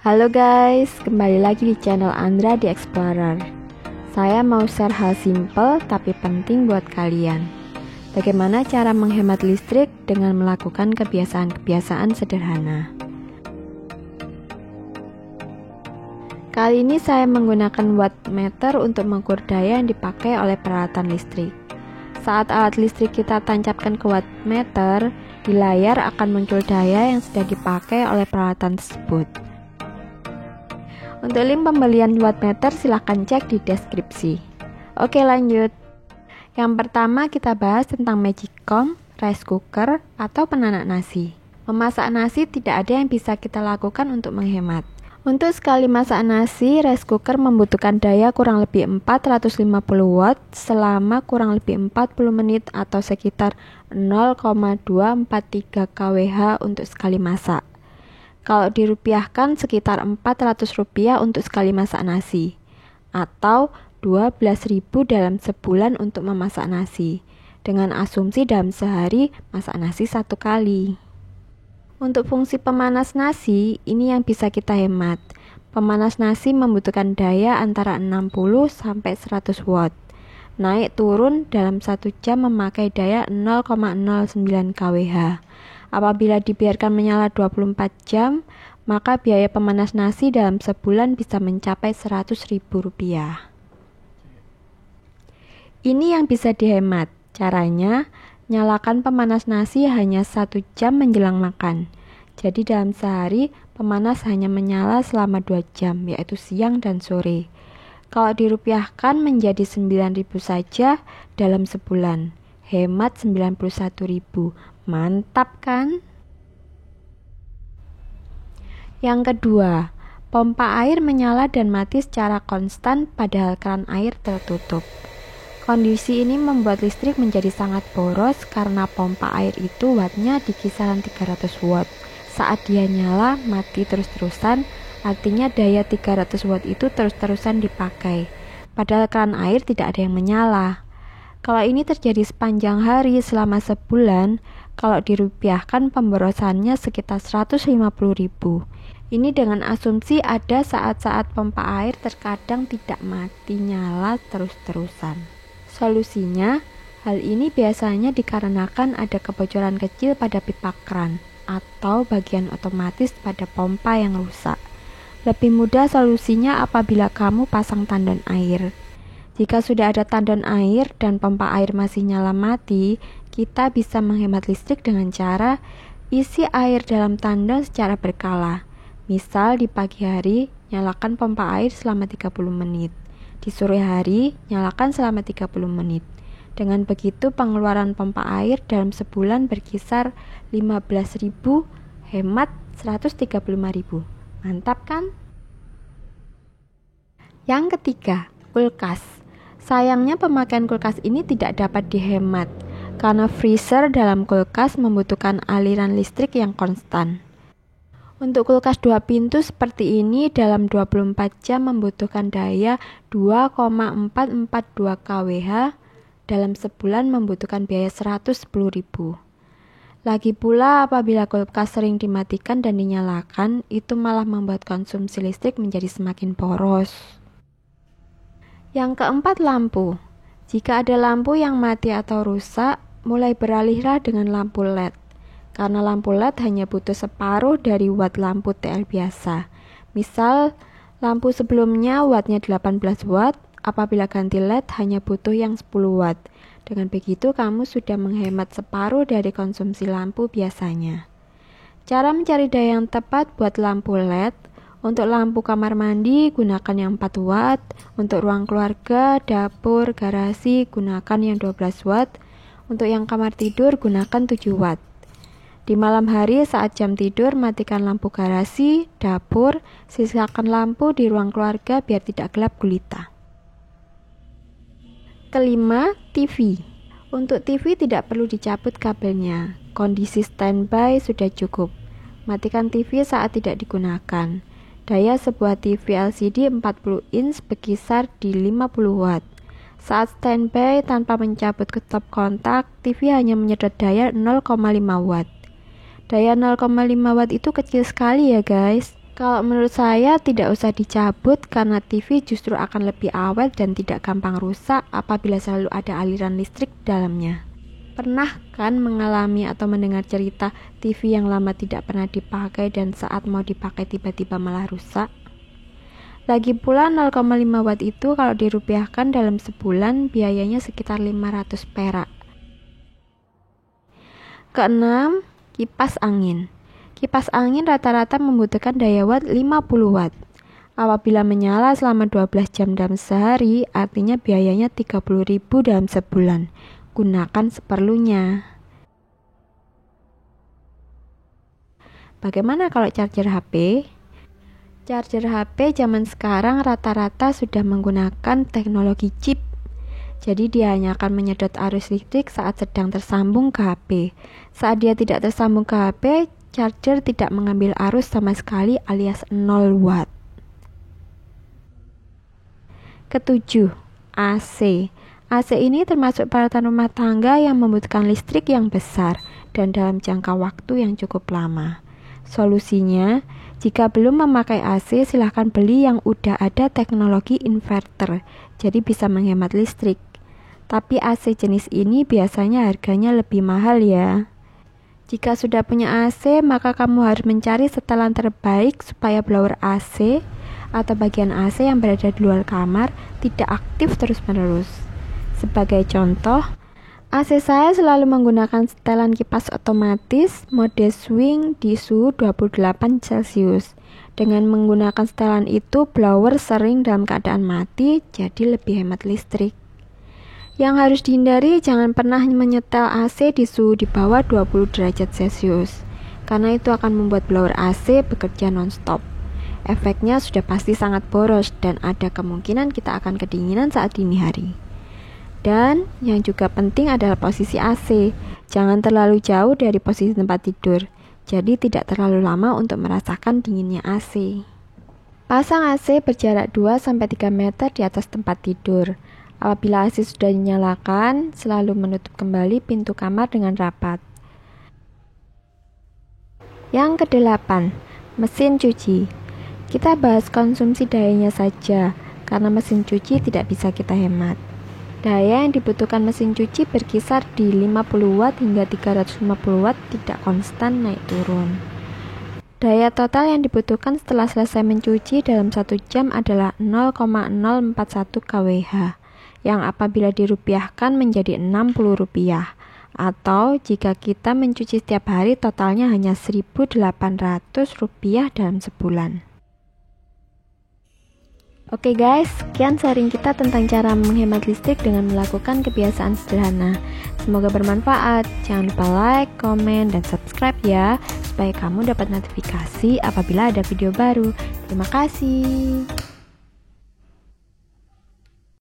Halo guys, kembali lagi di channel Andra di Explorer. Saya mau share hal simple tapi penting buat kalian. Bagaimana cara menghemat listrik dengan melakukan kebiasaan-kebiasaan sederhana. Kali ini saya menggunakan wattmeter untuk mengukur daya yang dipakai oleh peralatan listrik. Saat alat listrik kita tancapkan ke wattmeter, di layar akan muncul daya yang sedang dipakai oleh peralatan tersebut. Untuk link pembelian wattmeter silahkan cek di deskripsi. Oke, lanjut. Yang pertama kita bahas tentang magicom, rice cooker, atau penanak nasi. Memasak nasi tidak ada yang bisa kita lakukan untuk menghemat. Untuk sekali masak nasi, rice cooker membutuhkan daya kurang lebih 450 watt selama kurang lebih 40 menit atau sekitar 0,243 kWh untuk sekali masak. Kalau dirupiahkan sekitar Rp400 untuk sekali masak nasi, atau 12.000 dalam sebulan untuk memasak nasi, dengan asumsi dalam sehari masak nasi 1 kali. Untuk fungsi pemanas nasi, ini yang bisa kita hemat. Pemanas nasi membutuhkan daya antara 60 sampai 100 watt. Naik turun dalam 1 jam memakai daya 0,09 kWh. Apabila dibiarkan menyala 24 jam, maka biaya pemanas nasi dalam sebulan bisa mencapai Rp100.000. Ini yang bisa dihemat. Caranya, nyalakan pemanas nasi hanya 1 jam menjelang makan. Jadi dalam sehari, pemanas hanya menyala selama 2 jam, yaitu siang dan sore. Kalau dirupiahkan menjadi 9.000 saja dalam sebulan. Hemat 91.000. Mantap kan? Yang kedua, pompa air menyala dan mati secara konstan padahal keran air tertutup. Kondisi ini membuat listrik menjadi sangat boros karena pompa air itu wattnya di kisaran 300 watt. Saat dia nyala, mati terus-terusan, artinya daya 300 watt itu terus-terusan dipakai. Padahal keran air tidak ada yang menyala. Kalau ini terjadi sepanjang hari selama sebulan, kalau dirupiahkan pemborosannya sekitar 150.000. Ini dengan asumsi ada saat-saat pompa air terkadang tidak mati nyala terus-terusan. Solusinya, hal ini biasanya dikarenakan ada kebocoran kecil pada pipa keran atau bagian otomatis pada pompa yang rusak. Lebih mudah solusinya apabila kamu pasang tandon air. Jika sudah ada tandon air dan pompa air masih nyala mati, kita bisa menghemat listrik dengan cara isi air dalam tandon secara berkala. Misal di pagi hari, nyalakan pompa air selama 30 menit. Di sore hari, nyalakan selama 30 menit. Dengan begitu pengeluaran pompa air dalam sebulan berkisar 15.000, hemat 135.000. Mantap kan? Yang ketiga, kulkas. Sayangnya pemakaian kulkas ini tidak dapat dihemat karena freezer dalam kulkas membutuhkan aliran listrik yang konstan. Untuk kulkas 2 pintu seperti ini dalam 24 jam membutuhkan daya 2,442 kWh, dalam sebulan membutuhkan biaya 110.000. Lagi pula apabila kulkas sering dimatikan dan dinyalakan, itu malah membuat konsumsi listrik menjadi semakin boros. Yang keempat, lampu. Jika ada lampu yang mati atau rusak, mulai beralihlah dengan lampu LED. Karena lampu LED hanya butuh separuh dari watt lampu TL biasa. Misal, lampu sebelumnya wattnya 18 watt, apabila ganti LED hanya butuh yang 10 watt. Dengan begitu kamu sudah menghemat separuh dari konsumsi lampu biasanya. Cara mencari daya yang tepat buat lampu LED. Untuk lampu kamar mandi, gunakan yang 4 watt. Untuk ruang keluarga, dapur, garasi, gunakan yang 12 watt. Untuk yang kamar tidur, gunakan 7 watt. Di malam hari saat jam tidur, matikan lampu garasi, dapur, sisakan lampu di ruang keluarga biar tidak gelap gulita. Kelima, TV. Untuk TV tidak perlu dicabut kabelnya. Kondisi standby sudah cukup. Matikan TV saat tidak digunakan. Daya sebuah TV LCD 40 inch berkisar di 50 watt. Saat standby tanpa mencabut stop kontak, TV hanya menyedot daya 0,5 watt. Daya 0,5 watt itu kecil sekali ya guys. Kalau menurut saya tidak usah dicabut karena TV justru akan lebih awet dan tidak gampang rusak apabila selalu ada aliran listrik di dalamnya. Pernah kan mengalami atau mendengar cerita TV yang lama tidak pernah dipakai dan saat mau dipakai tiba-tiba malah rusak? Lagi pula 0,5 watt itu kalau dirupiahkan dalam sebulan biayanya sekitar 500 perak. Keenam, kipas angin. Kipas angin rata-rata membutuhkan daya watt 50 watt. Apabila menyala selama 12 jam dalam sehari, artinya biayanya 30.000 dalam sebulan. Gunakan seperlunya. Bagaimana kalau charger HP? Charger HP zaman sekarang rata-rata sudah menggunakan teknologi chip. Jadi dia hanya akan menyedot arus listrik saat sedang tersambung ke HP. Saat dia tidak tersambung ke HP, charger tidak mengambil arus sama sekali alias 0 watt. Ketujuh, AC. AC ini termasuk peralatan rumah tangga yang membutuhkan listrik yang besar dan dalam jangka waktu yang cukup lama. Solusinya, jika belum memakai AC, silahkan beli yang udah ada teknologi inverter, jadi bisa menghemat listrik. Tapi AC jenis ini biasanya harganya lebih mahal ya. Jika sudah punya AC, maka kamu harus mencari setelan terbaik supaya blower AC atau bagian AC yang berada di luar kamar tidak aktif terus-menerus. Sebagai contoh, AC saya selalu menggunakan setelan kipas otomatis mode swing di suhu 28 Celcius. Dengan menggunakan setelan itu, blower sering dalam keadaan mati, jadi lebih hemat listrik. Yang harus dihindari, jangan pernah menyetel AC di suhu di bawah 20 derajat Celcius, karena itu akan membuat blower AC bekerja non-stop. Efeknya sudah pasti sangat boros dan ada kemungkinan kita akan kedinginan saat dini hari. Dan yang juga penting adalah posisi AC. Jangan terlalu jauh dari posisi tempat tidur, jadi tidak terlalu lama untuk merasakan dinginnya AC. Pasang AC berjarak 2-3 meter di atas tempat tidur. Apabila AC sudah dinyalakan, selalu menutup kembali pintu kamar dengan rapat. Yang kedelapan, mesin cuci. Kita bahas konsumsi dayanya saja, karena mesin cuci tidak bisa kita hemat. Daya yang dibutuhkan mesin cuci berkisar di 50 watt hingga 350 watt, tidak konstan naik turun. Daya total yang dibutuhkan setelah selesai mencuci dalam 1 jam adalah 0,041 kWh. Yang apabila dirupiahkan menjadi Rp60, atau jika kita mencuci setiap hari totalnya hanya Rp1.800 dalam sebulan. Oke guys, sekian sharing kita tentang cara menghemat listrik dengan melakukan kebiasaan sederhana. Semoga bermanfaat. Jangan lupa like, komen, dan subscribe ya, supaya kamu dapat notifikasi apabila ada video baru. Terima kasih.